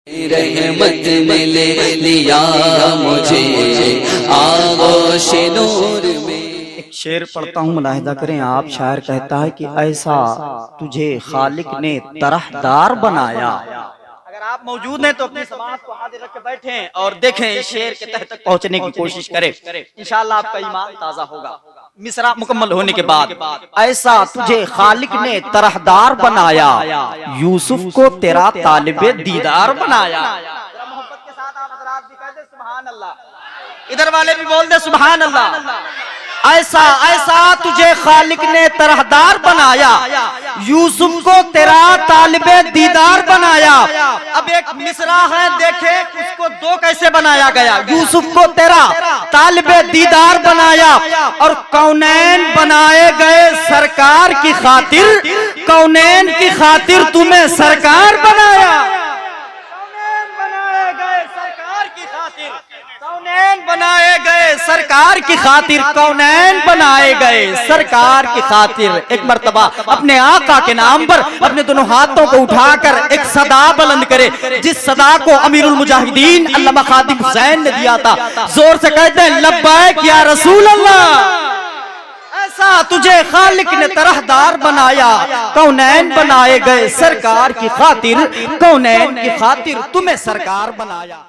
रहमत मिले लिया मुझे आगोश नूर में। एक शेर पढ़ता हूँ, मुलाहिदा करें आप। शायर कहता है कि ऐसा तुझे खालिक ने तरहदार बनाया। अगर आप मौजूद हैं तो अपनी समाज को हाजिर रख के बैठें और देखें, इस शेर के तह तक पहुंचने की कोशिश करें। इंशाअल्लाह आपका ईमान ताजा होगा। मिसरा मुकम्मल होने के बाद, ऐसा तुझे खालिक ने तरहदार बनाया, यूसुफ को तेरा तालिबे दीदार बनाया। मोहब्बत के साथ आप हज़रात भी कह दे सुभान अल्लाह, इधर वाले भी बोल दे सुभान अल्लाह। ऐसा ऐसा तुझे खालिक ने तरहदार बनाया, यूसुफ को तेरा तालिबे दीदार बनाया। अब एक मिसरा है, देखे उसको दो कैसे बनाया गया। यूसुफ को तेरा तालिबे दीदार बनाया और कौनैन बनाए गए सरकार की खातिर, कौनैन की खातिर तुम्हें सरकार बनाया। कौनैन बनाए गए सरकार की खातिर, कौनैन बनाए गए सरकार की खातिर। एक मर्तबा अपने आका के नाम पर अपने दोनों हाथों को उठाकर एक सदा बुलंद करे, जिस सदा को अमीरुल मुजाहिदीन अल्लामा खादिम हुसैन ने दिया था। जोर से कहते हैं लब्बैक या रसूल अल्लाह। ऐसा तुझे खालिक ने तरहदार बनाया, कौनैन बनाए गए सरकार की खातिर, कौनैन की खातिर तुम्हें सरकार बनाया।